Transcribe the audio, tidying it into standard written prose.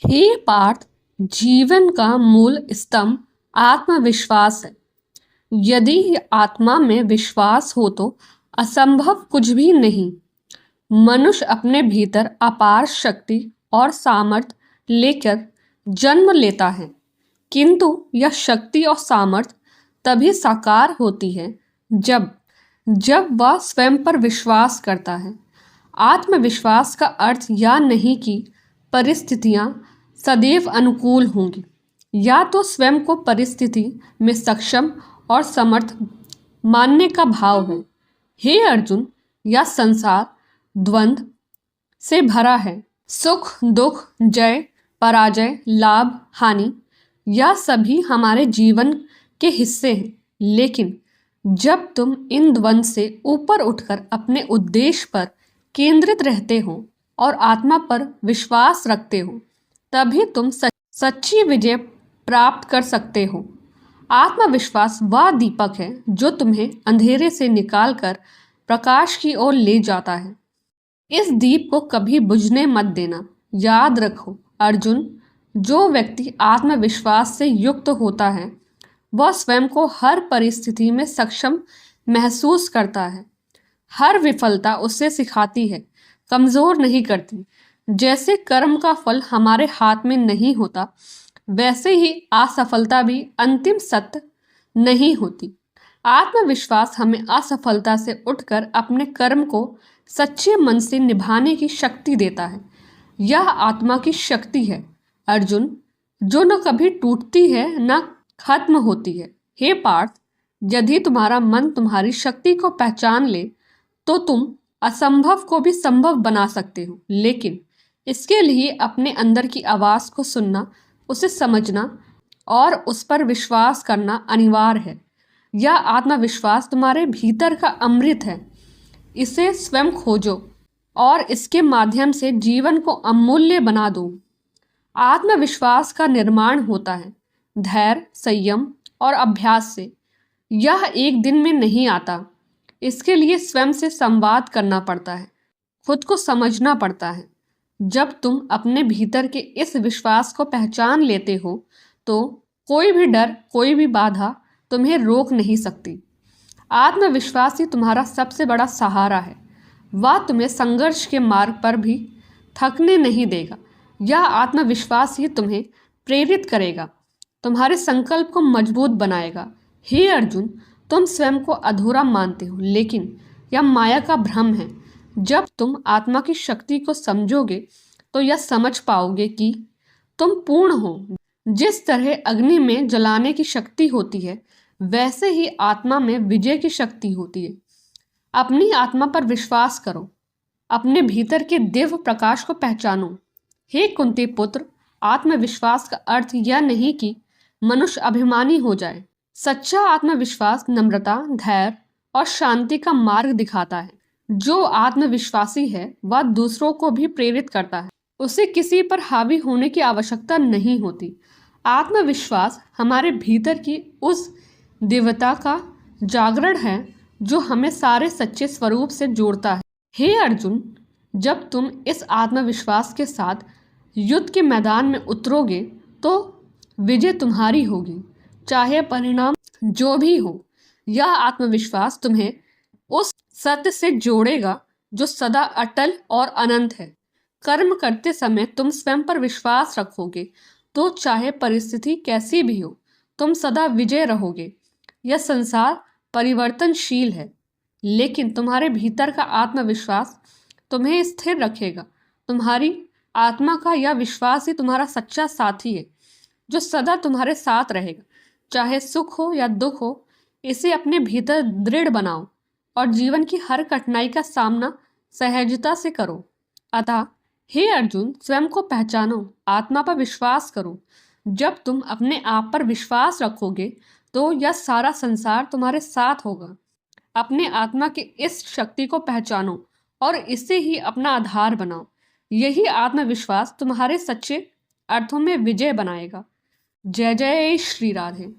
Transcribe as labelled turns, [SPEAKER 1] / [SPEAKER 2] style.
[SPEAKER 1] हे पार्थ, जीवन का मूल स्तंभ आत्मविश्वास है। यदि आत्मा में विश्वास हो तो असंभव कुछ भी नहीं। मनुष्य अपने भीतर अपार शक्ति और सामर्थ्य लेकर जन्म लेता है, किंतु यह शक्ति और सामर्थ्य तभी साकार होती है जब जब वह स्वयं पर विश्वास करता है। आत्मविश्वास का अर्थ यह नहीं कि परिस्थितियां सदैव अनुकूल होंगी। या तो स्वयं को परिस्थिति में सक्षम और समर्थ मानने का भाव है। हे अर्जुन, यह संसार द्वंद्व से भरा है। सुख दुख, जय पराजय, लाभ हानि, यह सभी हमारे जीवन के हिस्से हैं। लेकिन जब तुम इन द्वंद्व से ऊपर उठकर अपने उद्देश्य पर केंद्रित रहते हो और आत्मा पर विश्वास रखते हो, तभी तुम सच्ची विजय प्राप्त कर सकते हो। आत्मविश्वास वह दीपक है जो तुम्हें अंधेरे से निकालकर प्रकाश की ओर ले जाता है। इस दीप को कभी बुझने मत देना। याद रखो अर्जुन, जो व्यक्ति आत्मविश्वास से युक्त होता है वह स्वयं को हर परिस्थिति में सक्षम महसूस करता है। हर विफलता उसे सिखाती है, कमजोर नहीं करती। जैसे कर्म का फल हमारे हाथ में नहीं होता, वैसे ही असफलता भी अंतिम सत्य नहीं होती। आत्मविश्वास हमें असफलता से उठकर अपने कर्म को सच्चे मन से निभाने की शक्ति देता है। यह आत्मा की शक्ति है अर्जुन, जो न कभी टूटती है न खत्म होती है। हे पार्थ, यदि तुम्हारा मन तुम्हारी शक्ति को पहचान ले तो तुम असंभव को भी संभव बना सकते हो। लेकिन इसके लिए अपने अंदर की आवाज को सुनना, उसे समझना और उस पर विश्वास करना अनिवार्य है। यह आत्मविश्वास तुम्हारे भीतर का अमृत है। इसे स्वयं खोजो और इसके माध्यम से जीवन को अमूल्य बना दो। आत्मविश्वास का निर्माण होता है धैर्य, संयम और अभ्यास से। यह एक दिन में नहीं आता। इसके लिए स्वयं से संवाद करना पड़ता है, खुद को समझना पड़ता है। जब तुम अपने भीतर के इस विश्वास को पहचान लेते हो तो कोई भी डर, कोई भी बाधा तुम्हें रोक नहीं सकती। आत्मविश्वास ही तुम्हारा सबसे बड़ा सहारा है। वह तुम्हें संघर्ष के मार्ग पर भी थकने नहीं देगा। यह आत्मविश्वास ही तुम्हें प्रेरित करेगा, तुम्हारे संकल्प को मजबूत बनाएगा। हे अर्जुन, तुम स्वयं को अधूरा मानते हो, लेकिन यह माया का भ्रम है। जब तुम आत्मा की शक्ति को समझोगे तो यह समझ पाओगे कि तुम पूर्ण हो। जिस तरह अग्नि में जलाने की शक्ति होती है, वैसे ही आत्मा में विजय की शक्ति होती है। अपनी आत्मा पर विश्वास करो, अपने भीतर के दिव्य प्रकाश को पहचानो। हे कुंती पुत्र, आत्मविश्वास का अर्थ यह नहीं कि मनुष्य अभिमानी हो जाए। सच्चा आत्मविश्वास नम्रता, धैर्य और शांति का मार्ग दिखाता है। जो आत्मविश्वासी है वह दूसरों को भी प्रेरित करता है। उसे किसी पर हावी होने की आवश्यकता नहीं होती। आत्मविश्वास हमारे भीतर की उस दिव्यता का जागरण है जो हमें सारे सच्चे स्वरूप से जोड़ता है। हे अर्जुन, जब तुम इस आत्मविश्वास के साथ युद्ध के मैदान में उतरोगे तो विजय तुम्हारी होगी, चाहे परिणाम जो भी हो। यह आत्मविश्वास तुम्हें उस सत्य से जोड़ेगा जो सदा अटल और अनंत है। कर्म करते समय तुम स्वयं पर विश्वास रखोगे तो चाहे परिस्थिति कैसी भी हो, तुम सदा विजय रहोगे। यह संसार परिवर्तनशील है, लेकिन तुम्हारे भीतर का आत्मविश्वास तुम्हें स्थिर रखेगा। तुम्हारी आत्मा का यह विश्वास ही तुम्हारा सच्चा साथी है, जो सदा तुम्हारे साथ रहेगा, चाहे सुख हो या दुख हो। इसे अपने भीतर दृढ़ बनाओ और जीवन की हर कठिनाई का सामना सहजता से करो। अतः हे अर्जुन, स्वयं को पहचानो, आत्मा पर विश्वास करो। जब तुम अपने आप पर विश्वास रखोगे तो यह सारा संसार तुम्हारे साथ होगा। अपने आत्मा की इस शक्ति को पहचानो और इसे ही अपना आधार बनाओ। यही आत्मविश्वास तुम्हारे सच्चे अर्थों में विजय बनाएगा। जय जय श्री राधे।